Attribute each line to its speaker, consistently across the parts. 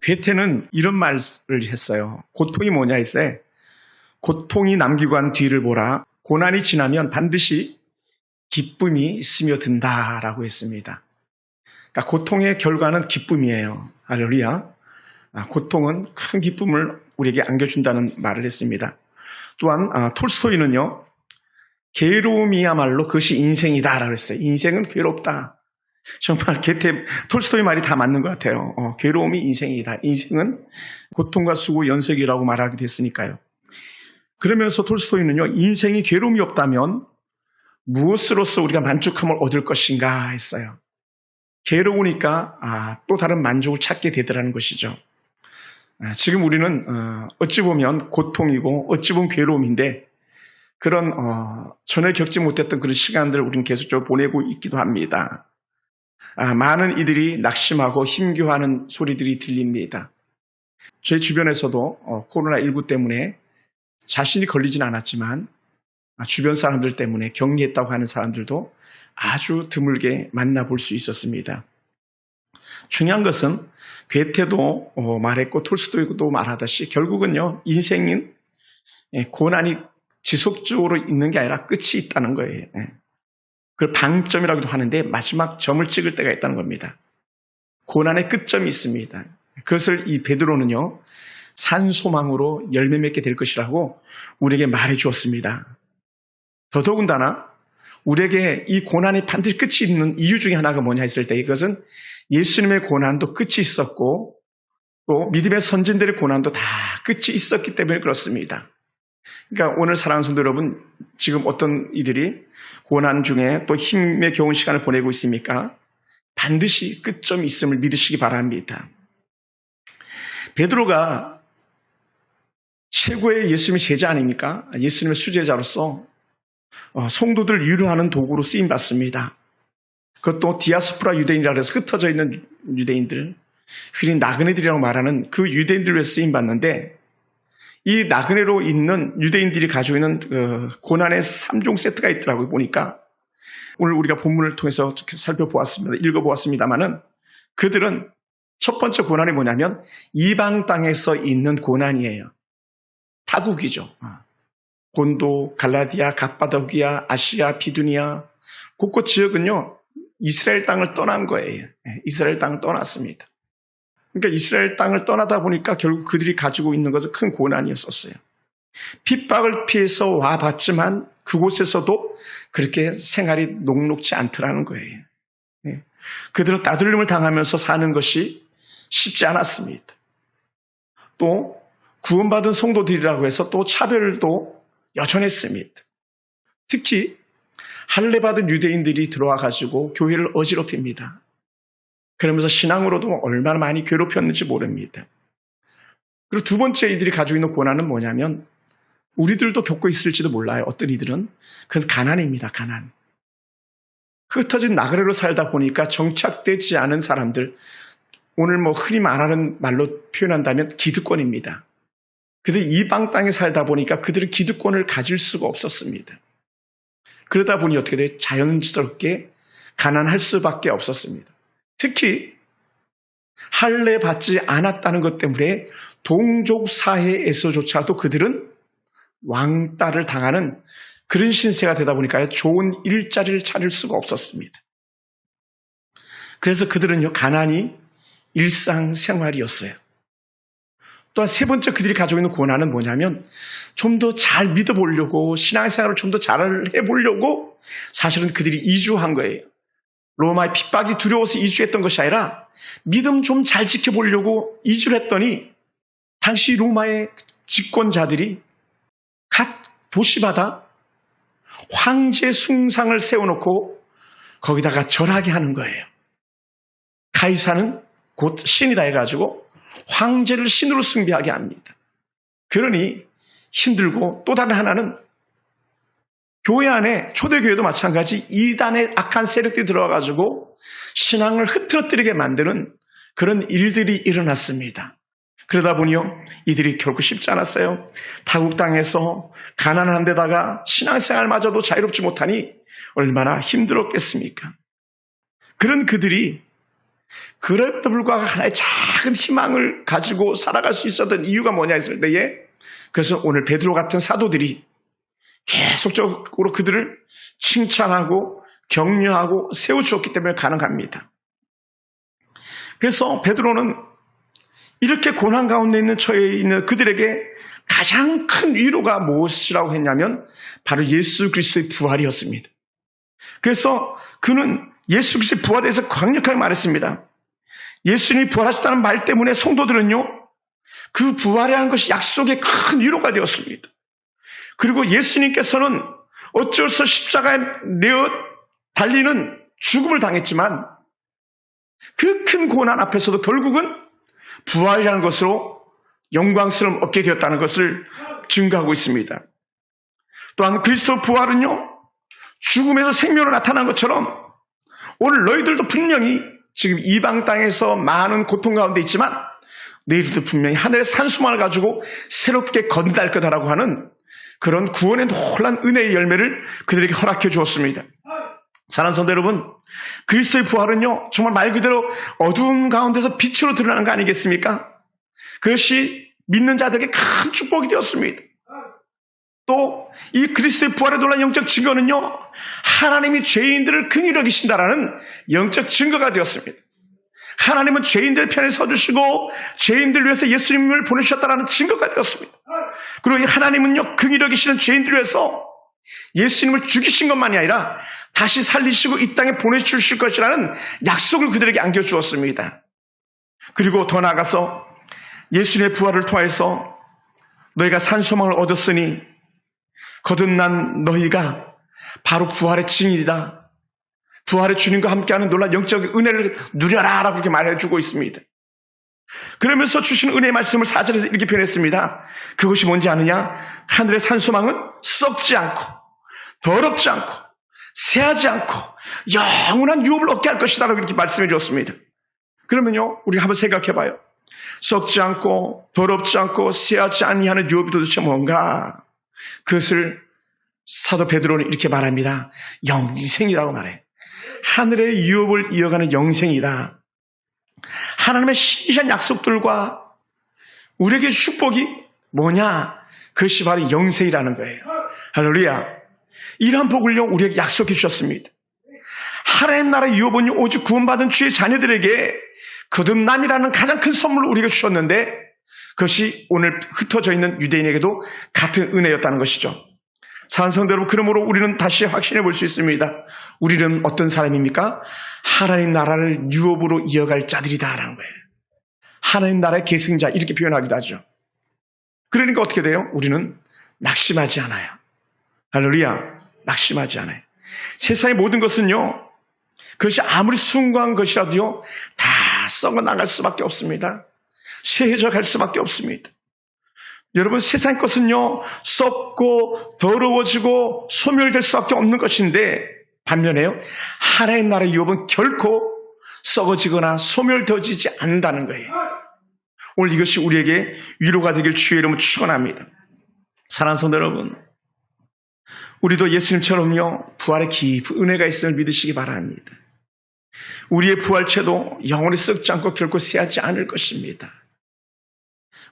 Speaker 1: 괴테는 이런 말을 했어요. 고통이 뭐냐 했어요. 고통이 남기고 간 뒤를 보라. 고난이 지나면 반드시 기쁨이 스며든다라고 했습니다. 그러니까 고통의 결과는 기쁨이에요. 할렐루야. 고통은 큰 기쁨을 우리에게 안겨준다는 말을 했습니다. 또한 톨스토이는요. 괴로움이야말로 그것이 인생이다라고 했어요. 인생은 괴롭다. 정말 톨스토이 말이 다 맞는 것 같아요. 괴로움이 인생이다. 인생은 고통과 수고 연속이라고 말하기도 했으니까요. 그러면서 톨스토이는요. 인생이 괴로움이 없다면 무엇으로서 우리가 만족함을 얻을 것인가 했어요. 괴로우니까 또 다른 만족을 찾게 되더라는 것이죠. 지금 우리는 어찌 보면 고통이고 어찌 보면 괴로움인데 그런 전에 겪지 못했던 그런 시간들을 우리는 계속적으로 보내고 있기도 합니다. 많은 이들이 낙심하고 힘겨워하는 소리들이 들립니다. 제 주변에서도 코로나19 때문에 자신이 걸리진 않았지만 주변 사람들 때문에 격리했다고 하는 사람들도 아주 드물게 만나볼 수 있었습니다. 중요한 것은 괴테도 말했고 톨스토이도 말하듯이 결국은요. 인생은 고난이 지속적으로 있는 게 아니라 끝이 있다는 거예요. 그걸 방점이라고도 하는데 마지막 점을 찍을 때가 있다는 겁니다. 고난의 끝점이 있습니다. 그것을 이 베드로는요. 산소망으로 열매 맺게 될 것이라고 우리에게 말해 주었습니다. 더더군다나 우리에게 이 고난이 반드시 끝이 있는 이유 중에 하나가 뭐냐 했을 때 이것은 예수님의 고난도 끝이 있었고 또 믿음의 선진들의 고난도 다 끝이 있었기 때문에 그렇습니다. 그러니까 오늘 사랑하는 성도 여러분 지금 어떤 이들이 고난 중에 또 힘에 겨운 시간을 보내고 있습니까? 반드시 끝점이 있음을 믿으시기 바랍니다. 베드로가 최고의 예수님의 제자 아닙니까? 예수님의 수제자로서 성도들을 위로하는 도구로 쓰임받습니다. 그것도 디아스포라 유대인이라고 해서 흩어져 있는 유대인들, 흔히 나그네들이라고 말하는 그 유대인들을 위해서 쓰임받는데 이 나그네로 있는 유대인들이 가지고 있는 고난의 3종 세트가 있더라고요. 보니까 오늘 우리가 본문을 통해서 살펴보았습니다. 읽어보았습니다만은 그들은 첫 번째 고난이 뭐냐면 이방 땅에서 있는 고난이에요. 타국이죠. 본도, 갈라디아, 갑바도기아, 아시아, 비두니아 곳곳 지역은요. 이스라엘 땅을 떠난 거예요. 이스라엘 땅을 떠났습니다. 그러니까 이스라엘 땅을 떠나다 보니까 결국 그들이 가지고 있는 것은 큰 고난이었었어요. 핍박을 피해서 와봤지만 그곳에서도 그렇게 생활이 녹록지 않더라는 거예요. 그들은 따돌림을 당하면서 사는 것이 쉽지 않았습니다. 또 구원받은 성도들이라고 해서 또 차별도 여전했습니다. 특히 할례받은 유대인들이 들어와 가지고 교회를 어지럽힙니다. 그러면서 신앙으로도 얼마나 많이 괴롭혔는지 모릅니다. 그리고 두 번째 이들이 가지고 있는 고난은 뭐냐면 우리들도 겪고 있을지도 몰라요. 어떤 이들은. 그래서 가난입니다. 가난. 흩어진 나그네로 살다 보니까 정착되지 않은 사람들, 오늘 흔히 말하는 말로 표현한다면 기득권입니다. 그들이 이방 땅에 살다 보니까 그들은 기득권을 가질 수가 없었습니다. 그러다 보니 어떻게 돼요? 자연스럽게 가난할 수밖에 없었습니다. 특히 할례 받지 않았다는 것 때문에 동족 사회에서조차도 그들은 왕따를 당하는 그런 신세가 되다 보니까요. 좋은 일자리를 찾을 수가 없었습니다. 그래서 그들은요. 가난이 일상생활이었어요. 또한 세 번째 그들이 가지고 있는 고난은 뭐냐면 좀 더 잘 믿어보려고 신앙생활을 좀 더 잘 해보려고 사실은 그들이 이주한 거예요. 로마의 핍박이 두려워서 이주했던 것이 아니라 믿음 좀 잘 지켜보려고 이주를 했더니 당시 로마의 집권자들이 각 도시마다 황제 숭상을 세워놓고 거기다가 절하게 하는 거예요. 가이사는 곧 신이다 해가지고 황제를 신으로 숭배하게 합니다. 그러니 힘들고 또 다른 하나는 교회 안에 초대교회도 마찬가지 이단의 악한 세력들이 들어와가지고 신앙을 흐트러뜨리게 만드는 그런 일들이 일어났습니다. 그러다 보니요 이들이 결코 쉽지 않았어요. 타국 땅에서 가난한 데다가 신앙생활마저도 자유롭지 못하니 얼마나 힘들었겠습니까? 그런 그들이 그럼에도 불구하고 하나의 작은 희망을 가지고 살아갈 수 있었던 이유가 뭐냐 했을 때에, 그래서 오늘 베드로 같은 사도들이 계속적으로 그들을 칭찬하고 격려하고 세워주었기 때문에 가능합니다. 그래서 베드로는 이렇게 고난 가운데 있는 처해 있는 그들에게 가장 큰 위로가 무엇이라고 했냐면 바로 예수 그리스도의 부활이었습니다. 그래서 그는 예수 그리스도의 부활에 대해서 강력하게 말했습니다. 예수님이 부활하셨다는 말 때문에 성도들은요, 그 부활이라는 것이 약속의 큰 위로가 되었습니다. 그리고 예수님께서는 어쩔 수 없이 십자가에 내어 달리는 죽음을 당했지만 그 큰 고난 앞에서도 결국은 부활이라는 것으로 영광스러움을 얻게 되었다는 것을 증거하고 있습니다. 또한 그리스도 부활은요, 죽음에서 생명으로 나타난 것처럼 오늘 너희들도 분명히 지금 이방 땅에서 많은 고통 가운데 있지만 너희들도 분명히 하늘의 산수만을 가지고 새롭게 건달 거다라고 하는 그런 구원의 놀란 은혜의 열매를 그들에게 허락해 주었습니다. 사랑하는 성도 여러분, 그리스도의 부활은요, 정말 말 그대로 어두운 가운데서 빛으로 드러나는 거 아니겠습니까? 그것이 믿는 자들에게 큰 축복이 되었습니다. 또 이 그리스도의 부활의 놀라운 영적 증거는요, 하나님이 죄인들을 긍휼히 여기신다라는 영적 증거가 되었습니다. 하나님은 죄인들 편에 서주시고 죄인들 위해서 예수님을 보내주셨다라는 증거가 되었습니다. 그리고 이 하나님은요, 긍휼히 여기시는 죄인들 위해서 예수님을 죽이신 것만이 아니라 다시 살리시고 이 땅에 보내주실 것이라는 약속을 그들에게 안겨주었습니다. 그리고 더 나아가서 예수님의 부활을 통해서 너희가 산소망을 얻었으니 거듭난 너희가 바로 부활의 증인이다. 부활의 주님과 함께하는 놀라운 영적 은혜를 누려라 라고 그렇게 말해주고 있습니다. 그러면서 주신 은혜의 말씀을 4절에서 이렇게 표현했습니다. 그것이 뭔지 아느냐? 하늘의 산소망은 썩지 않고 더럽지 않고 새하지 않고 영원한 유업을 얻게 할 것이다 라고 이렇게 말씀해 주었습니다. 그러면요, 우리 한번 생각해 봐요. 썩지 않고 더럽지 않고 새하지 아니하는 유업이 도대체 뭔가? 그것을 사도 베드로는 이렇게 말합니다. 영생이라고 말해. 하늘의 유업을 이어가는 영생이다. 하나님의 신실한 약속들과 우리에게 축복이 뭐냐? 그것이 바로 영생이라는 거예요. 할렐루야. 이러한 복을요, 우리에게 약속해 주셨습니다. 하나님 나라의 유업은요, 오직 구원받은 주의 자녀들에게 거듭남이라는 가장 큰 선물을 우리에게 주셨는데 그것이 오늘 흩어져 있는 유대인에게도 같은 은혜였다는 것이죠. 사랑하는 성도 여러분, 그러므로 우리는 다시 확신해 볼 수 있습니다. 우리는 어떤 사람입니까? 하나님 나라를 유업으로 이어갈 자들이다라는 거예요. 하나님 나라의 계승자, 이렇게 표현하기도 하죠. 그러니까 어떻게 돼요? 우리는 낙심하지 않아요. 할렐루야. 낙심하지 않아요. 세상의 모든 것은요, 그것이 아무리 숭고한 것이라도요, 다 썩어 나갈 수밖에 없습니다. 쇠해져 갈 수밖에 없습니다. 여러분, 세상 것은요, 썩고 더러워지고 소멸될 수밖에 없는 것인데 반면에요, 하나님 나라의 유업은 결코 썩어지거나 소멸되어지지 않는다는 거예요. 오늘 이것이 우리에게 위로가 되길 주의 이름으로 축원합니다. 사랑하는 성도 여러분, 우리도 예수님처럼요, 부활의 깊은 은혜가 있음을 믿으시기 바랍니다. 우리의 부활체도 영원히 썩지 않고 결코 쇠하지 않을 것입니다.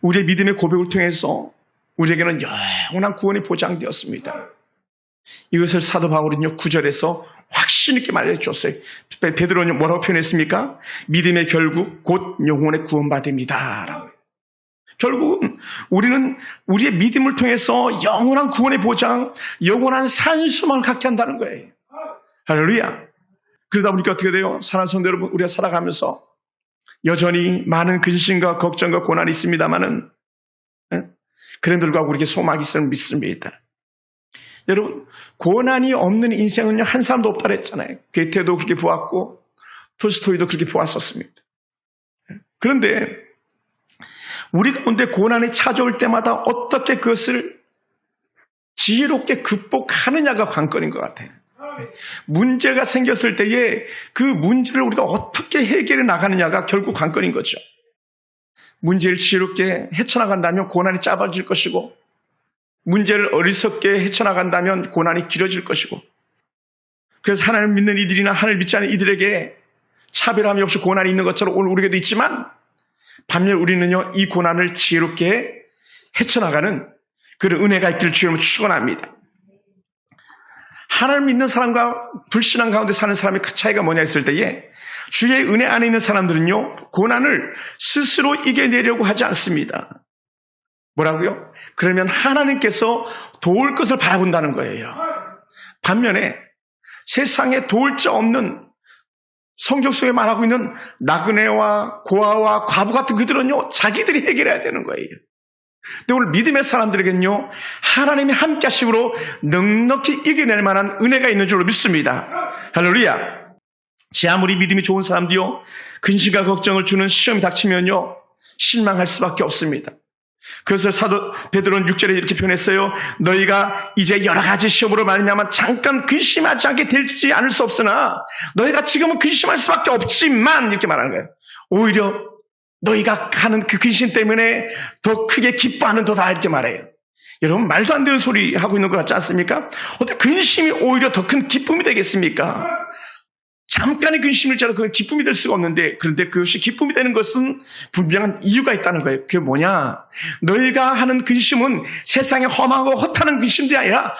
Speaker 1: 우리의 믿음의 고백을 통해서 우리에게는 영원한 구원이 보장되었습니다. 이것을 사도 바울은요, 9절에서 확신 있게 말해줬어요. 베드로는 뭐라고 표현했습니까? 믿음의 결국 곧 영혼의 구원받음이다. 결국은 우리는 우리의 믿음을 통해서 영원한 구원의 보장, 영원한 산수망을 갖게 한다는 거예요. 할렐루야. 그러다 보니까 어떻게 돼요? 사랑하는 성도 여러분, 우리가 살아가면서 여전히 많은 근심과 걱정과 고난이 있습니다만은, 그런데도 불구하고 우리에게 소망이 있음을 믿습니다. 여러분, 고난이 없는 인생은요, 한 사람도 없다 그랬잖아요. 괴테도 그렇게 보았고 톨스토이도 그렇게 보았었습니다. 그런데 우리 가운데 고난이 찾아올 때마다 어떻게 그것을 지혜롭게 극복하느냐가 관건인 것 같아요. 문제가 생겼을 때에 그 문제를 우리가 어떻게 해결해 나가느냐가 결국 관건인 거죠. 문제를 지혜롭게 헤쳐나간다면 고난이 짧아질 것이고, 문제를 어리석게 헤쳐나간다면 고난이 길어질 것이고, 그래서 하나님을 믿는 이들이나 하나님을 믿지 않는 이들에게 차별함이 없이 고난이 있는 것처럼 오늘 우리에게도 있지만 반면 우리는요, 이 고난을 지혜롭게 헤쳐나가는 그런 은혜가 있기를 주님으로 축원합니다. 하나님 믿는 사람과 불신앙 가운데 사는 사람의 그 차이가 뭐냐 했을 때에 주의 은혜 안에 있는 사람들은요, 고난을 스스로 이겨내려고 하지 않습니다. 뭐라고요? 그러면 하나님께서 도울 것을 바라본다는 거예요. 반면에 세상에 도울 자 없는 성경 속에 말하고 있는 나그네와 고아와 과부 같은 그들은요, 자기들이 해결해야 되는 거예요. 근데 오늘 믿음의 사람들에게는요, 하나님의 함께 하심으로 넉넉히 이겨낼 만한 은혜가 있는 줄로 믿습니다. 할렐루야. 제 아무리 믿음이 좋은 사람도요, 근심과 걱정을 주는 시험이 닥치면요, 실망할 수밖에 없습니다. 그것을 사도 베드로는 6절에 이렇게 표현했어요. 너희가 이제 여러 가지 시험으로 말미암아 잠깐 근심하지 않게 될지 않을 수 없으나 너희가 지금은 근심할 수밖에 없지만 이렇게 말하는 거예요. 오히려 너희가 하는 그 근심 때문에 더 크게 기뻐하는 도다 이렇게 말해요. 여러분 말도 안 되는 소리 하고 있는 것 같지 않습니까? 어떻게 근심이 오히려 더 큰 기쁨이 되겠습니까? 잠깐의 근심일지라도 그건 기쁨이 될 수가 없는데, 그런데 그것이 기쁨이 되는 것은 분명한 이유가 있다는 거예요. 그게 뭐냐? 너희가 하는 근심은 세상에 험하고 허탄한 근심이 아니라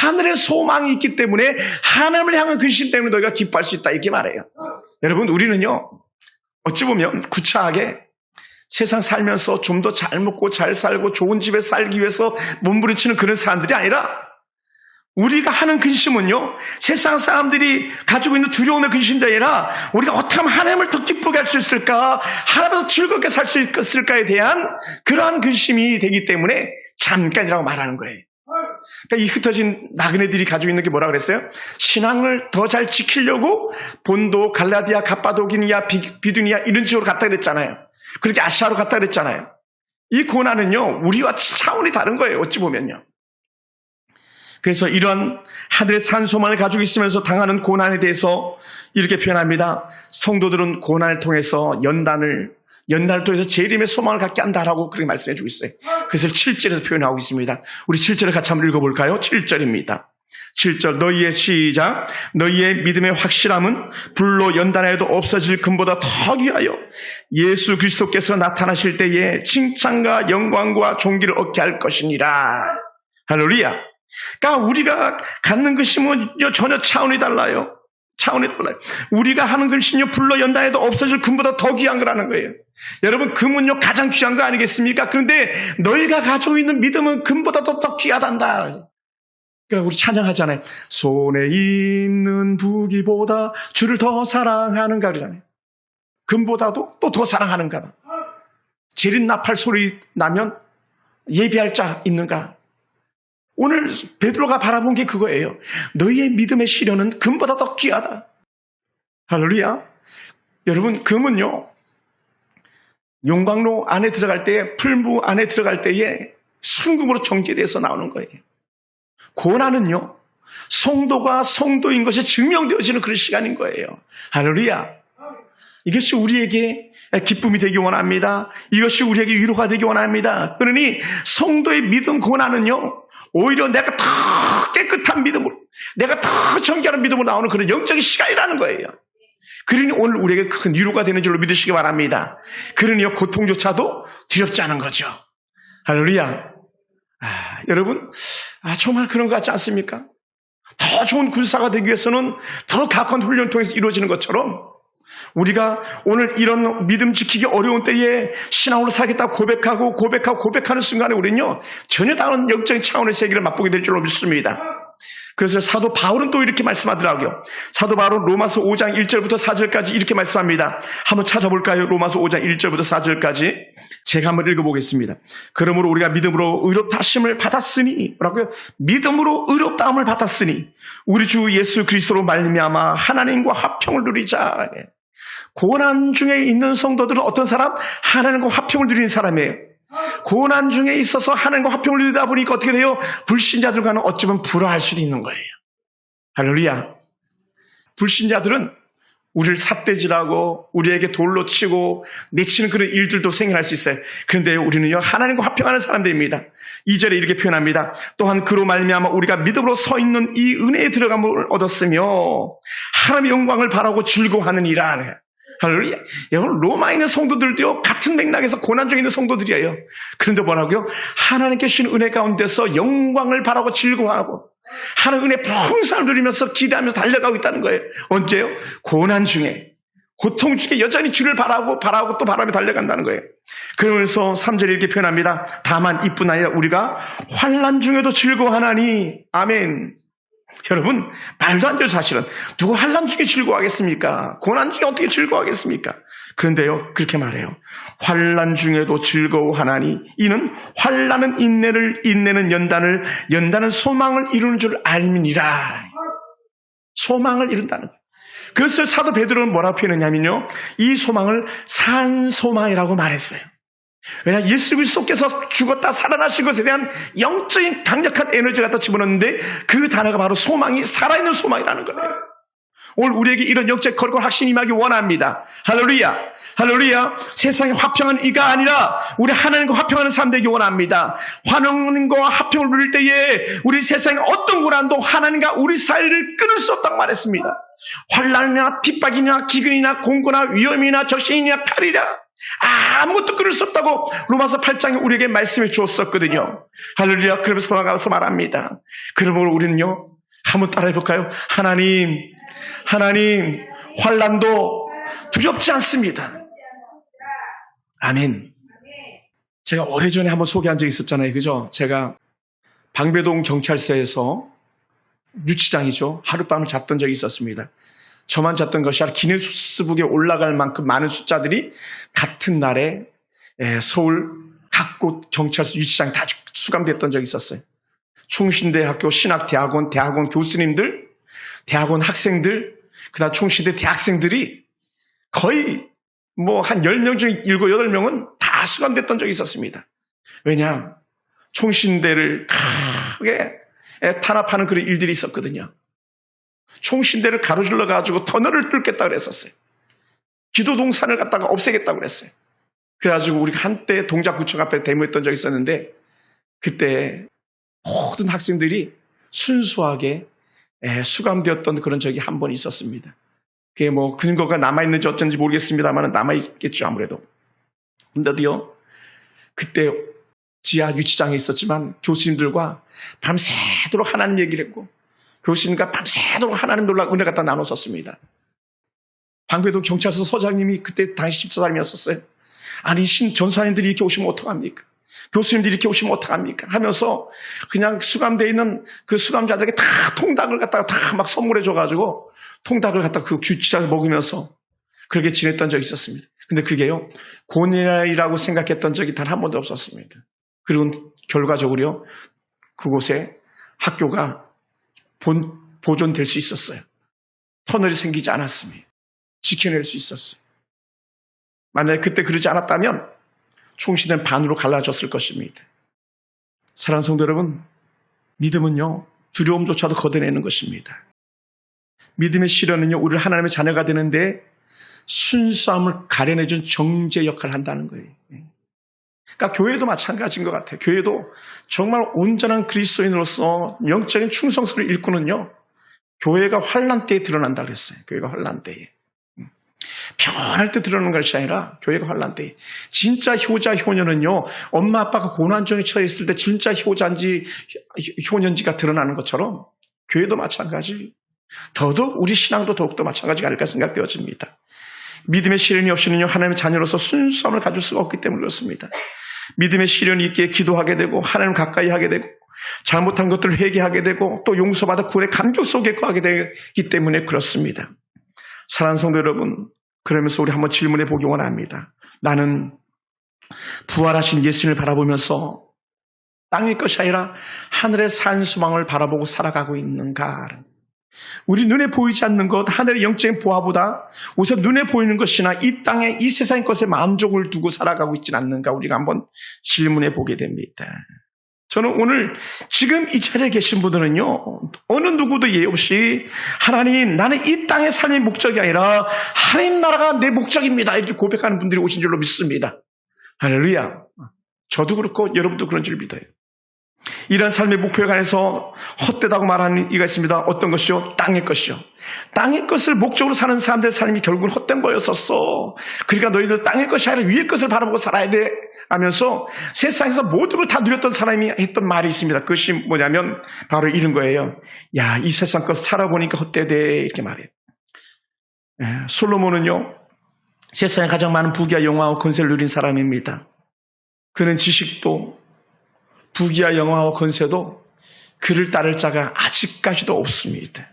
Speaker 1: 하늘의 소망이 있기 때문에 하나님을 향한 근심 때문에 너희가 기뻐할 수 있다 이렇게 말해요. 여러분 우리는요, 어찌 보면 구차하게 세상 살면서 좀 더 잘 먹고 잘 살고 좋은 집에 살기 위해서 몸부림치는 그런 사람들이 아니라 우리가 하는 근심은요, 세상 사람들이 가지고 있는 두려움의 근심이 아니라 우리가 어떻게 하면 하나님을 더 기쁘게 할 수 있을까, 하나님을 더 즐겁게 살 수 있을까에 대한 그러한 근심이 되기 때문에 잠깐이라고 말하는 거예요. 그러니까 이 흩어진 나그네들이 가지고 있는 게 뭐라 그랬어요? 신앙을 더 잘 지키려고 본도, 갈라디아, 갑바도기니아, 비두니아 이런 지역으로 갔다 그랬잖아요. 그렇게 아시아로 갔다 그랬잖아요. 이 고난은요, 우리와 차원이 다른 거예요. 어찌 보면요. 그래서 이런 하늘의 산소만을 가지고 있으면서 당하는 고난에 대해서 이렇게 표현합니다. 성도들은 고난을 통해서 연단을 통해서 재림의 소망을 갖게 한다라고 그렇게 말씀해 주고 있어요. 그것을 7절에서 표현하고 있습니다. 우리 7절을 같이 한번 읽어볼까요? 7절입니다. 7절 너희의 시작. 너희의 믿음의 확실함은 불로 연단해도 없어질 금보다 더 귀하여 예수 그리스도께서 나타나실 때에 칭찬과 영광과 존귀를 얻게 할 것이니라. 할렐루야. 그러니까 우리가 갖는 근심은 전혀 차원이 달라요. 차원이 달라요. 우리가 하는 근심은요, 불로 연단해도 없어질 금보다 더 귀한 거라는 거예요. 여러분, 금은요 가장 귀한 거 아니겠습니까? 그런데 너희가 가지고 있는 믿음은 금보다 더 귀하단다. 그러니까 우리 찬양하잖아요. 손에 있는 부귀보다 주를 더 사랑하는가 그러잖아요. 금보다도 또 더 사랑하는가 봐. 재림나팔 소리 나면 예비할 자 있는가? 오늘 베드로가 바라본 게 그거예요. 너희의 믿음의 시련은 금보다 더 귀하다. 할렐루야. 여러분, 금은요, 용광로 안에 들어갈 때, 풀무 안에 들어갈 때에 순금으로 정제돼서 나오는 거예요. 고난은요, 성도가 성도인 것이 증명되어지는 그런 시간인 거예요. 할렐루야. 이것이 우리에게 기쁨이 되기 원합니다. 이것이 우리에게 위로가 되기 원합니다. 그러니 성도의 믿음 고난은요, 오히려 내가 더 깨끗한 믿음으로, 내가 더 정결한 믿음으로 나오는 그런 영적인 시간이라는 거예요. 그러니 오늘 우리에게 큰 위로가 되는 줄로 믿으시기 바랍니다. 그러니 고통조차도 두렵지 않은 거죠. 할렐루야. 여러분, 정말 그런 것 같지 않습니까? 더 좋은 군사가 되기 위해서는 더 각한 훈련을 통해서 이루어지는 것처럼 우리가 오늘 이런 믿음 지키기 어려운 때에 신앙으로 살겠다고 고백하는 순간에 우리는요, 전혀 다른 영적인 차원의 세계를 맛보게 될 줄로 믿습니다. 그래서 사도 바울은 또 이렇게 말씀하더라고요. 사도 바울은 로마서 5장 1절부터 4절까지 이렇게 말씀합니다. 한번 찾아볼까요? 로마서 5장 1절부터 4절까지 제가 한번 읽어보겠습니다. 그러므로 우리가 믿음으로 의롭다 하심을 받았으니, 뭐라고요? 믿음으로 의롭다함을 받았으니 우리 주 예수 그리스도로 말미암아 하나님과 화평을 누리자. 고난 중에 있는 성도들은 어떤 사람? 하나님과 화평을 누리는 사람이에요. 고난 중에 있어서 하나님과 화평을 누리다 보니까 어떻게 돼요? 불신자들과는 어쩌면 불화할 수도 있는 거예요. 할렐루야. 불신자들은 우리를 삿대질하고 우리에게 돌로 치고 내치는 그런 일들도 생겨날 수 있어요. 그런데 우리는요, 하나님과 화평하는 사람들입니다. 2절에 이렇게 표현합니다. 또한 그로 말미암아 우리가 믿음으로 서 있는 이 은혜에 들어감을 얻었으며 하나님의 영광을 바라고 즐거워하느니라. 할렐루야. 여러분, 로마에 있는 성도들도요, 같은 맥락에서 고난 중에 있는 성도들이에요. 그런데 뭐라고요? 하나님께 주신 은혜 가운데서 영광을 바라고 즐거워하고 하나님 은혜 풍성을 누리면서 기대하면서 달려가고 있다는 거예요. 언제요? 고난 중에, 고통 중에 여전히 주를 바라고 또 바라며 달려간다는 거예요. 그러면서 3절에 이렇게 표현합니다. 다만 이뿐 아니라 우리가 환난 중에도 즐거워하나니. 아멘. 여러분, 말도 안 되죠. 사실은 누가 환난 중에 즐거워하겠습니까? 고난 중에 어떻게 즐거워하겠습니까? 그런데요, 그렇게 말해요. 환난 중에도 즐거워하나니 이는 환난은 인내를, 인내는 연단을, 연단은 소망을 이루는 줄 알미니라. 소망을 이룬다는 거예요. 그것을 사도 베드로는 뭐라고 표현했냐면요, 이 소망을 산소망이라고 말했어요. 왜냐, 예수 그리스도께서 죽었다 살아나신 것에 대한 영적인 강력한 에너지를 갖다 집어넣는데 그 단어가 바로 소망이, 살아있는 소망이라는 거예요. 오늘 우리에게 이런 영적 거룩한 확신이 임하기 원합니다. 할렐루야. 할렐루야. 세상에 화평한 이가 아니라 우리 하나님과 화평하는 삶 되기 원합니다. 하나님과 화평을 누릴 때에 우리 세상에 어떤 고난도 하나님과 우리 사이를 끊을 수 없다고 말했습니다. 환난이나 핍박이나 기근이나 공고나 위험이나 적신이나 칼이나 아무것도 끊을 수 없다고 로마서 8장에 우리에게 말씀해 주었었거든요. 할렐루야. 그러면서 돌아가서 말합니다. 그러므로 우리는요, 한번 따라해 볼까요? 하나님, 환난도 두렵지 않습니다. 아멘. 제가 오래전에 한번 소개한 적이 있었잖아요. 그죠? 제가 방배동 경찰서에서 유치장이죠. 하룻밤을 잤던 적이 있었습니다. 저만 잤던 것이 아니라 기네스북에 올라갈 만큼 많은 숫자들이 같은 날에 서울 각곳 경찰서 유치장에 다 수감됐던 적이 있었어요. 충신대학교 신학대학원, 대학원 교수님들, 대학원 학생들, 그다음 충신대 대학생들이 거의 한 10명 중에 7, 8명은 다 수감됐던 적이 있었습니다. 왜냐? 충신대를 크게 탄압하는 그런 일들이 있었거든요. 총신대를 가로질러 가지고 터널을 뚫겠다고 그랬었어요. 기도동산을 갖다가 없애겠다고 그랬어요. 그래가지고 우리가 한때 동작구청 앞에 데모했던 적이 있었는데 그때 모든 학생들이 순수하게 수감되었던 그런 적이 한 번 있었습니다. 그게 근거가 남아있는지 어쩐지 모르겠습니다만 남아있겠죠, 아무래도. 근데도요, 그때 지하 유치장에 있었지만 교수님들과 밤새도록 하나님 얘기를 했고 교수님과 밤새도록 하나님 놀라 은혜 갖다 나눴었습니다. 방배동 경찰서 서장님이 그때 당시 집사람이었었어요. 아니, 전사님들이 이렇게 오시면 어떡합니까? 교수님들이 이렇게 오시면 어떡합니까? 하면서 그냥 수감되어 있는 그 수감자들에게 다 통닭을 갖다가 다 막 선물해 줘가지고 통닭을 갖다가 그 주치장에서 먹으면서 그렇게 지냈던 적이 있었습니다. 근데 그게요, 고난이라고 생각했던 적이 단 한 번도 없었습니다. 그리고 결과적으로요, 그곳에 학교가 보존될 수 있었어요. 터널이 생기지 않았습니다. 지켜낼 수 있었어요. 만약에 그때 그러지 않았다면 총신은 반으로 갈라졌을 것입니다. 사랑하는 성도 여러분, 믿음은요, 두려움조차도 걷어내는 것입니다. 믿음의 실현은요, 우리를 하나님의 자녀가 되는데 순수함을 가려내준 정제 역할을 한다는 거예요. 그러니까 교회도 마찬가지인 것 같아요. 교회도 정말 온전한 그리스도인으로서 영적인 충성스러움을 일구는요, 교회가 환난 때에 드러난다 그랬어요. 교회가 환난 때에. 편할 때 드러나는 것이 아니라 교회가 환난 때에. 진짜 효자, 효녀는요, 엄마 아빠가 고난중에 처해 있을 때 진짜 효자인지 효녀인지가 드러나는 것처럼 교회도 마찬가지. 더더욱 우리 신앙도 더욱더 마찬가지가 아닐까 생각되어집니다. 믿음의 시련이 없이는요, 하나님의 자녀로서 순수함을 가질 수가 없기 때문에 그렇습니다. 믿음의 시련이 있기에 기도하게 되고 하나님을 가까이 하게 되고 잘못한 것들을 회개하게 되고 또 용서받아 구원의 감격 속에 거하게 되기 때문에 그렇습니다. 사랑하는 성도 여러분, 그러면서 우리 한번 질문해 보기 원합니다. 나는 부활하신 예수님을 바라보면서 땅의 것이 아니라 하늘의 산소망을 바라보고 살아가고 있는가? 우리 눈에 보이지 않는 것, 하늘의 영적인 보화보다 우선 눈에 보이는 것이나 이 땅의 이 세상의 것에 마음족을 두고 살아가고 있지는 않는가? 우리가 한번 질문해 보게 됩니다. 저는 오늘 지금 이 자리에 계신 분들은요, 어느 누구도 예의 없이 하나님, 나는 이 땅의 삶의 목적이 아니라 하나님 나라가 내 목적입니다, 이렇게 고백하는 분들이 오신 줄로 믿습니다. 할렐루야. 저도 그렇고 여러분도 그런 줄 믿어요. 이런 삶의 목표에 관해서 헛되다고 말하는 이가 있습니다. 어떤 것이요? 땅의 것이요. 땅의 것을 목적으로 사는 사람들의 삶이 결국은 헛된 거였었어. 그러니까 너희들 땅의 것이 아니라 위의 것을 바라보고 살아야 돼 하면서 세상에서 모든 걸 다 누렸던 사람이 했던 말이 있습니다. 그것이 뭐냐면 바로 이런 거예요. 야, 이 세상 것 살아보니까 헛되대, 이렇게 말해요. 솔로몬은요, 세상에 가장 많은 부귀와 영화와 권세를 누린 사람입니다. 그는 지식도 부귀와 영화와 권세도 그를 따를 자가 아직까지도 없습니다.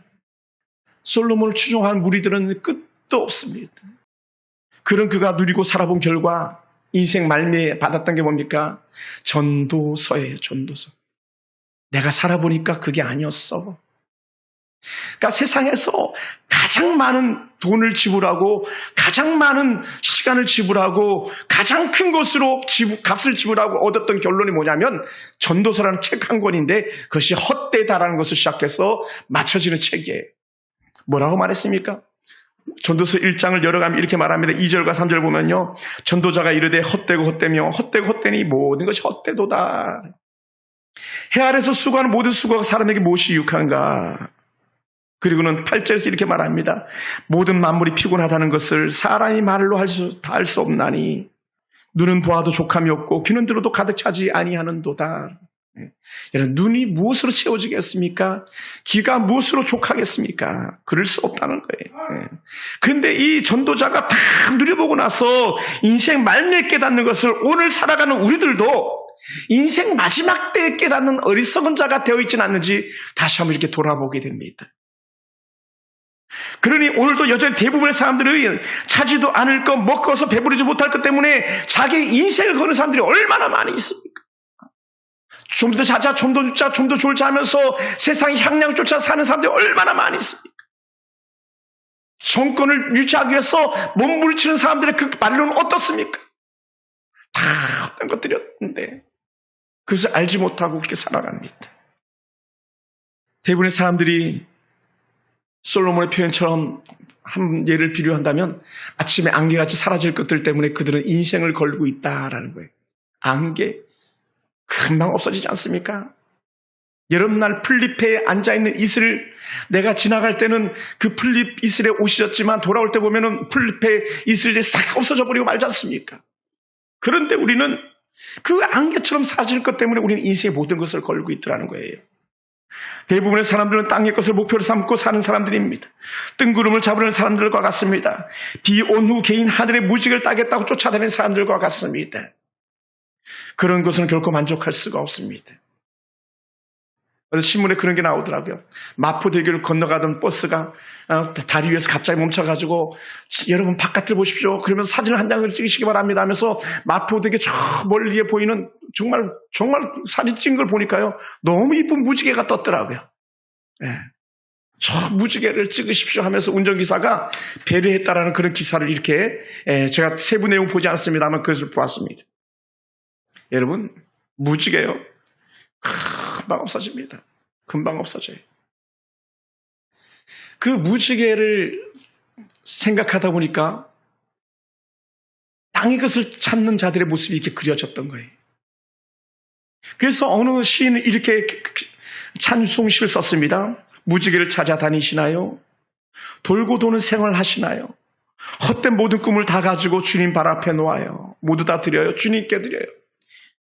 Speaker 1: 솔로몬을 추종한 무리들은 끝도 없습니다. 그가 누리고 살아본 결과 인생 말미에 받았던 게 뭡니까? 전도서예요. 전도서. 내가 살아보니까 그게 아니었어. 그러니까 세상에서 가장 많은 돈을 지불하고 가장 많은 시간을 지불하고 가장 큰 것으로 값을 지불하고 얻었던 결론이 뭐냐면 전도서라는 책 한 권인데 그것이 헛되다라는 것을 시작해서 맞춰지는 책이에요. 뭐라고 말했습니까? 전도서 1장을 열어가면 이렇게 말합니다. 2절과 3절 보면요. 전도자가 이르되 헛되고 헛되며 헛되고 헛되니 모든 것이 헛되도다. 해 아래서 수고하는 모든 수고가 사람에게 무엇이 유익한가? 그리고는 8절에서 이렇게 말합니다. 모든 만물이 피곤하다는 것을 사람이 말로 할 수 없나니 눈은 보아도 족함이 없고 귀는 들어도 가득 차지 아니하는도다. 여러분, 눈이 무엇으로 채워지겠습니까? 귀가 무엇으로 족하겠습니까? 그럴 수 없다는 거예요. 그런데 이 전도자가 다 누려보고 나서 인생 말미에 깨닫는 것을 오늘 살아가는 우리들도 인생 마지막 때에 깨닫는 어리석은 자가 되어 있지는 않는지 다시 한번 이렇게 돌아보게 됩니다. 그러니 오늘도 여전히 대부분의 사람들이 차지도 않을 것, 먹어서 배부르지 못할 것 때문에 자기 인생을 거는 사람들이 얼마나 많이 있습니까? 좀 더 자자, 좀 더 죽자, 좀 더 졸자 하면서 세상의 향량 쫓아 사는 사람들이 얼마나 많이 있습니까? 정권을 유지하기 위해서 몸부림치는 사람들의 그 말로는 어떻습니까? 다 어떤 것들이었는데 그것을 알지 못하고 그렇게 살아갑니다. 대부분의 사람들이 솔로몬의 표현처럼 한 예를 비유한다면 아침에 안개같이 사라질 것들 때문에 그들은 인생을 걸고 있다라는 거예요. 안개 금방 없어지지 않습니까? 여름날 풀잎에 앉아있는 이슬을 내가 지나갈 때는 그 풀잎 이슬에 옷이었지만 돌아올 때 보면은 풀잎에 이슬이 싹 없어져 버리고 말지 않습니까? 그런데 우리는 그 안개처럼 사라질 것 때문에 우리는 인생의 모든 것을 걸고 있더라는 거예요. 대부분의 사람들은 땅의 것을 목표로 삼고 사는 사람들입니다. 뜬구름을 잡으려는 사람들과 같습니다. 비 온 후 개인 하늘의 무직을 따겠다고 쫓아다니는 사람들과 같습니다. 그런 것은 결코 만족할 수가 없습니다. 그래서 신문에 그런 게 나오더라고요. 마포대교를 건너가던 버스가 다리 위에서 갑자기 멈춰가지고 여러분 바깥을 보십시오. 그러면서 사진을 한 장을 찍으시기 바랍니다 하면서 마포대교 저 멀리에 보이는 정말 사진 찍은 걸 보니까요. 너무 이쁜 무지개가 떴더라고요. 네. 저 무지개를 찍으십시오 하면서 운전기사가 배려했다라는 그런 기사를 이렇게 제가 세부 내용 보지 않았습니다만 그것을 보았습니다. 여러분 무지개요. 금방 없어집니다. 금방 없어져요. 그 무지개를 생각하다 보니까 땅의 것을 찾는 자들의 모습이 이렇게 그려졌던 거예요. 그래서 어느 시인은 이렇게 찬송시를 썼습니다. 무지개를 찾아다니시나요? 돌고 도는 생활 하시나요? 헛된 모든 꿈을 다 가지고 주님 발 앞에 놓아요. 모두 다 드려요. 주님께 드려요.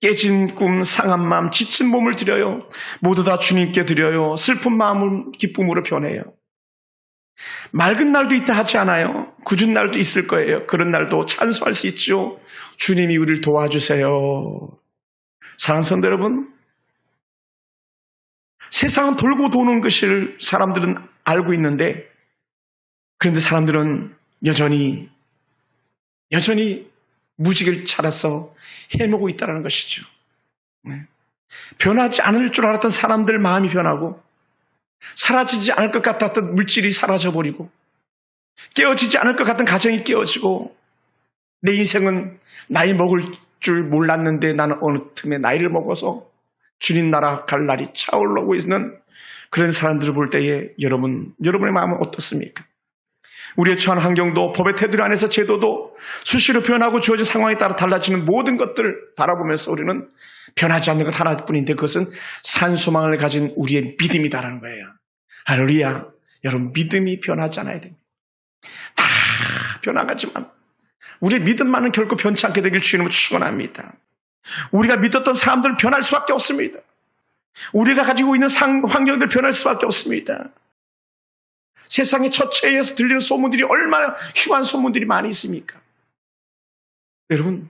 Speaker 1: 깨진 꿈, 상한 마음, 지친 몸을 드려요. 모두 다 주님께 드려요. 슬픈 마음을 기쁨으로 변해요. 맑은 날도 있다 하지 않아요. 굳은 날도 있을 거예요. 그런 날도 찬송할 수 있죠. 주님이 우리를 도와주세요. 사랑하는 성도 여러분, 세상은 돌고 도는 것을 사람들은 알고 있는데 그런데 사람들은 여전히 무지개를 찾아서 헤매고 있다는 것이죠. 변하지 않을 줄 알았던 사람들 마음이 변하고 사라지지 않을 것 같았던 물질이 사라져버리고 깨어지지 않을 것 같은 가정이 깨어지고 내 인생은 나이 먹을 줄 몰랐는데 나는 어느 틈에 나이를 먹어서 주님 나라 갈 날이 차오르고 있는 그런 사람들을 볼 때에 여러분의 마음은 어떻습니까? 우리의 처한 환경도 법의 테두리 안에서 제도도 수시로 변하고 주어진 상황에 따라 달라지는 모든 것들을 바라보면서 우리는 변하지 않는 것 하나뿐인데 그것은 산소망을 가진 우리의 믿음이다라는 거예요. 할렐루야. 여러분 믿음이 변하지 않아야 됩니다. 다 변화가지만 우리의 믿음만은 결코 변치 않게 되길 주님은 축원합니다. 우리가 믿었던 사람들은 변할 수밖에 없습니다. 우리가 가지고 있는 환경들 변할 수밖에 없습니다. 세상의 처체에서 들리는 소문들이 얼마나 흉한 소문들이 많이 있습니까? 여러분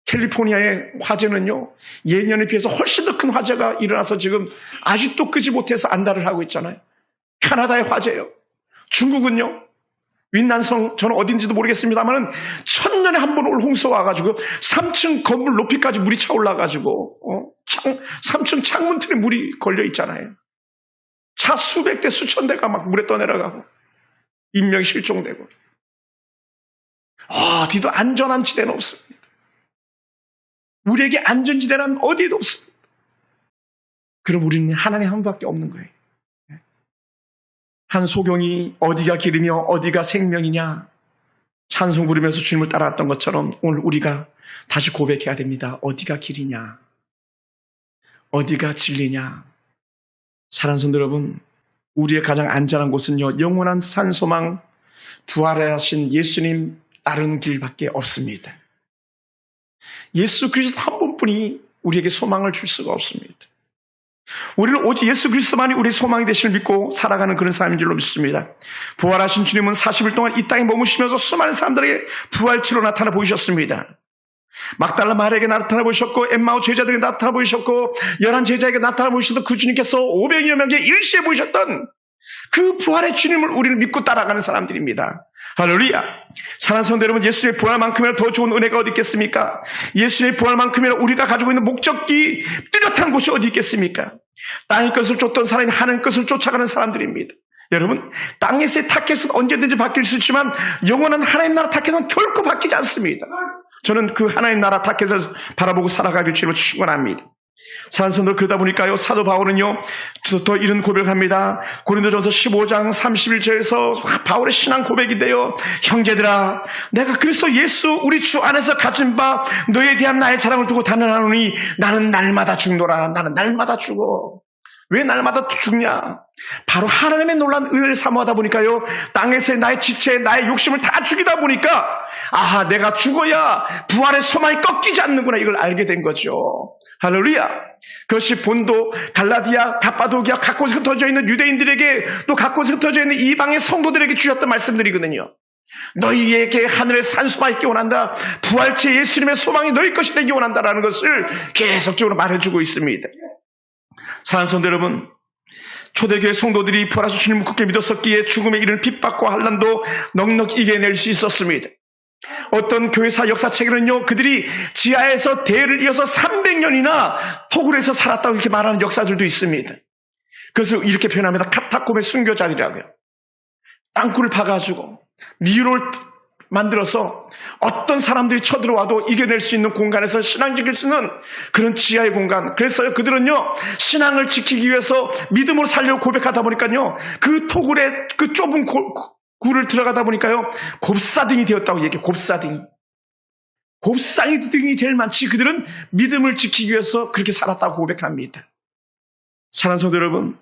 Speaker 1: 캘리포니아의 화재는요 예년에 비해서 훨씬 더 큰 화재가 일어나서 지금 아직도 끄지 못해서 안달을 하고 있잖아요. 캐나다의 화재요. 중국은요 윈난성 저는 어딘지도 모르겠습니다만 천년에 한 번 올 홍수가 와가지고 3층 건물 높이까지 물이 차올라가지고 3층 창문 틀에 물이 걸려 있잖아요. 차 수백 대 수천 대가 막 물에 떠내려가고 인명이 실종되고 어디도 안전한 지대는 없습니다. 우리에게 안전지대는 어디에도 없습니다. 그럼 우리는 하나님 한 분밖에 없는 거예요. 한 소경이 어디가 길이며 어디가 생명이냐 찬송 부르면서 주님을 따라왔던 것처럼 오늘 우리가 다시 고백해야 됩니다. 어디가 길이냐 어디가 진리냐. 사랑하는 성도 여러분 우리의 가장 안전한 곳은요 영원한 산소망 부활하신 예수님 따르는 길밖에 없습니다. 예수 그리스도 한 분뿐이 우리에게 소망을 줄 수가 없습니다. 우리는 오직 예수 그리스도만이 우리의 소망이 되심을 믿고 살아가는 그런 삶인 줄로 믿습니다. 부활하신 주님은 40일 동안 이 땅에 머무시면서 수많은 사람들에게 부활체로 나타나 보이셨습니다. 막달라 마리아에게 나타나 보이셨고 엠마오 제자들에게 나타나 보이셨고 11 제자에게 나타나 보이셨던 그 주님께서 500여 명에게 일시에 보이셨던 그 부활의 주님을 우리는 믿고 따라가는 사람들입니다. 할렐루야. 사랑하는 성도 여러분 예수님의 부활만큼이나 더 좋은 은혜가 어디 있겠습니까? 예수님의 부활만큼이나 우리가 가지고 있는 목적이 뚜렷한 곳이 어디 있겠습니까? 땅의 것을 쫓던 사람이 하나님 것을 쫓아가는 사람들입니다. 여러분 땅에서의 타켓은 언제든지 바뀔 수 있지만 영원한 하나님 나라 타켓은 결코 바뀌지 않습니다. 저는 그 하나님 나라 타켓을 바라보고 살아가길 주님을 축원합니다. 사랑하는 성도 그러다 보니까요 사도 바울은요 더 이런 고백을 합니다. 고린도전서 15장 31절에서 바울의 신앙 고백인데요 형제들아 내가 그리스도 예수 우리 주 안에서 가진 바 너에 대한 나의 자랑을 두고 단언하노니 나는 날마다 죽노라. 나는 날마다 죽어. 왜 날마다 죽냐? 바로 하나님의 놀라운 은혜를 사모하다 보니까요 땅에서의 나의 지체 나의 욕심을 다 죽이다 보니까 아하 내가 죽어야 부활의 소망이 꺾이지 않는구나 이걸 알게 된 거죠. 할렐루야. 그것이 본도 갈라디아 갑바도기아 각곳에 흩어져 있는 유대인들에게 또 각곳에 흩어져 있는 이방의 성도들에게 주셨던 말씀들이거든요. 너희에게 하늘의 산소가 있기 원한다. 부활체 예수님의 소망이 너희 것이 되기 원한다라는 것을 계속적으로 말해주고 있습니다. 사랑하는 성도 여러분 초대교회 성도들이 부활하신 주님을 굳게 믿었었기에 죽음에 이르는 핍박과 환난도 넉넉히 이겨낼 수 있었습니다. 어떤 교회사 역사책에는요 그들이 지하에서 대를 이어서 300년이나 토굴에서 살았다고 이렇게 말하는 역사들도 있습니다. 그래서 이렇게 표현합니다. 카타콤의 순교자들이라고요. 땅굴을 파가지고 미로를 만들어서 어떤 사람들이 쳐들어와도 이겨낼 수 있는 공간에서 신앙 지킬 수 있는 그런 지하의 공간. 그래서 그들은요 신앙을 지키기 위해서 믿음으로 살려고 고백하다 보니까요 그 토굴에 그 좁은 굴을 들어가다 보니까요 곱사등이 되었다고 얘기해요. 곱사등이 될 만치 그들은 믿음을 지키기 위해서 그렇게 살았다고 고백합니다. 사랑하는 성도 여러분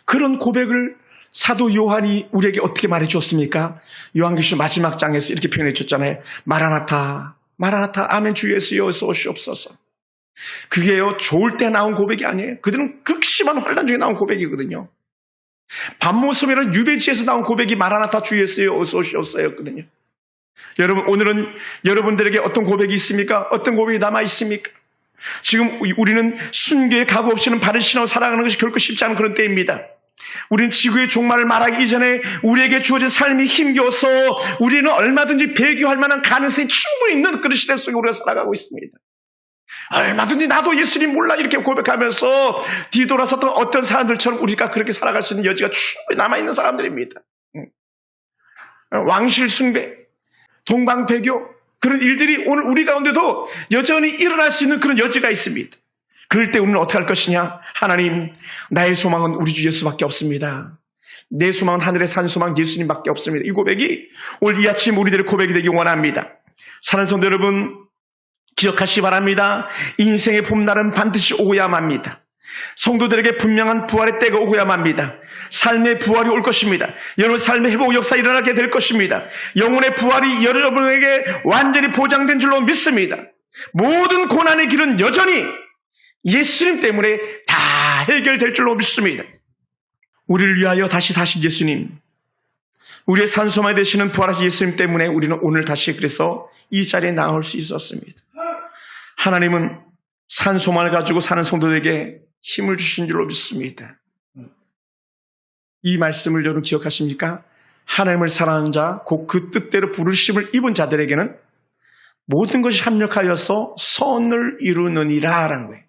Speaker 1: 그런 고백을 사도 요한이 우리에게 어떻게 말해주었습니까? 요한계시록 마지막 장에서 이렇게 표현해 줬잖아요. 마라나타 마라나타 아멘 주 예수여 어서 오시옵소서. 그게요 좋을 때 나온 고백이 아니에요. 그들은 극심한 환난 중에 나온 고백이거든요. 밤모섬이라는 유배지에서 나온 고백이 마라나타 주 예수여 어서 오시옵소서였거든요. 여러분 오늘은 여러분들에게 어떤 고백이 있습니까? 어떤 고백이 남아 있습니까? 지금 우리는 순교의 각오 없이는 바른 신앙을 살아가는 것이 결코 쉽지 않은 그런 때입니다. 우리는 지구의 종말을 말하기 이전에 우리에게 주어진 삶이 힘겨워서 우리는 얼마든지 배교할 만한 가능성이 충분히 있는 그런 시대 속에 우리가 살아가고 있습니다. 얼마든지 나도 예수님 몰라 이렇게 고백하면서 뒤돌아섰던 어떤 사람들처럼 우리가 그렇게 살아갈 수 있는 여지가 충분히 남아있는 사람들입니다. 왕실 숭배, 동방배교 그런 일들이 오늘 우리 가운데도 여전히 일어날 수 있는 그런 여지가 있습니다. 그럴 때 우리는 어떻게 할 것이냐? 하나님 나의 소망은 우리 주 예수밖에 없습니다. 내 소망은 하늘의 산 소망 예수님밖에 없습니다. 이 고백이 오늘 이 아침 우리들의 고백이 되기 원합니다. 사랑하는 성도 여러분, 기억하시기 바랍니다. 인생의 봄날은 반드시 오고야만 합니다. 성도들에게 분명한 부활의 때가 오고야만 합니다. 삶의 부활이 올 것입니다. 여러분 삶의 회복 역사 일어나게 될 것입니다. 영혼의 부활이 여러분에게 완전히 보장된 줄로 믿습니다. 모든 고난의 길은 여전히 예수님 때문에 다 해결될 줄로 믿습니다. 우리를 위하여 다시 사신 예수님, 우리의 산소망이 되시는 부활하신 예수님 때문에 우리는 오늘 다시 그래서 이 자리에 나올 수 있었습니다. 하나님은 산소망을 가지고 사는 성도들에게 힘을 주신 줄로 믿습니다. 이 말씀을 여러분 기억하십니까? 하나님을 사랑하는 자, 곧 그 뜻대로 부르심을 입은 자들에게는 모든 것이 합력하여서 선을 이루느니라 라는 거예요.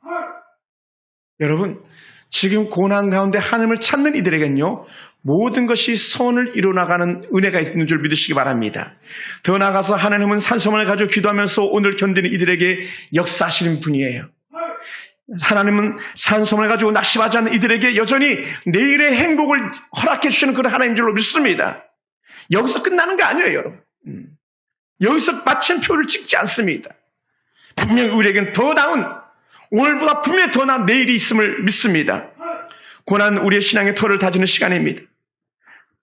Speaker 1: 여러분, 지금 고난 가운데 하나님을 찾는 이들에겐요, 모든 것이 선을 이루어나가는 은혜가 있는 줄 믿으시기 바랍니다. 더 나아가서 하나님은 산소망을 가지고 기도하면서 오늘 견디는 이들에게 역사하시는 분이에요. 하나님은 산소망을 가지고 낙심하지 않는 이들에게 여전히 내일의 행복을 허락해 주시는 그런 하나님인 줄로 믿습니다. 여기서 끝나는 거 아니에요, 여러분. 여기서 마침표를 찍지 않습니다. 분명히 우리에게는 더 나은, 오늘보다 분명히 더 나은 내일이 있음을 믿습니다. 고난 우리의 신앙의 터를 다지는 시간입니다.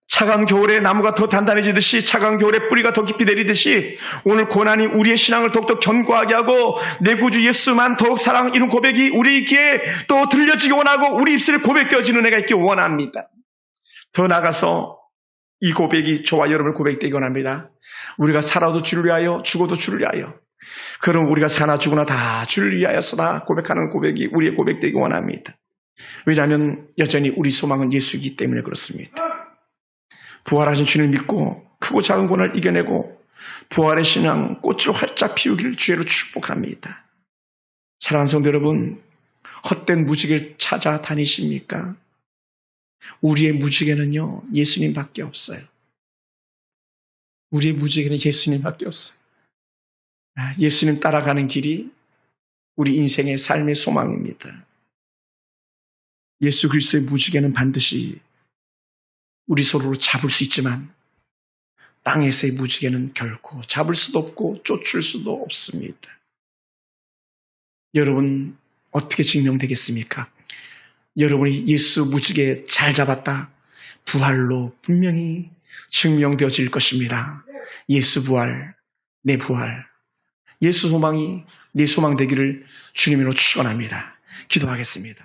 Speaker 1: 차가운 겨울에 나무가 더 단단해지듯이, 차가운 겨울에 뿌리가 더 깊이 내리듯이 오늘 고난이 우리의 신앙을 더욱더 견고하게 하고 내 구주 예수만 더욱 사랑, 이런 고백이 우리 귀에 또 들려지기 원하고 우리 입술에 고백되어지는 은혜가 있기 원합니다. 더 나아가서 이 고백이 저와 여러분을 고백되기 원합니다. 우리가 살아도 주를 위하여, 죽어도 주를 위하여. 그럼 우리가 사나 죽으나 다 주를 위하여서다 고백하는 고백이 우리의 고백되기 원합니다. 왜냐하면 여전히 우리 소망은 예수이기 때문에 그렇습니다. 부활하신 주님을 믿고 크고 작은 고난을 이겨내고 부활의 신앙 꽃을 활짝 피우기를 주의로 축복합니다. 사랑하는 성도 여러분, 헛된 무지개를 찾아다니십니까? 우리의 무지개는요, 예수님밖에 없어요. 우리의 무지개는 예수님밖에 없어요. 예수님 따라가는 길이 우리 인생의 삶의 소망입니다. 예수 그리스도의 무지개는 반드시 우리 서로를 잡을 수 있지만 땅에서의 무지개는 결코 잡을 수도 없고 쫓을 수도 없습니다. 여러분 어떻게 증명되겠습니까? 여러분이 예수 무지개 잘 잡았다, 부활로 분명히 증명되어질 것입니다. 예수 부활, 내 부활, 예수 소망이 내 소망 되기를 주님으로 축원합니다. 기도하겠습니다.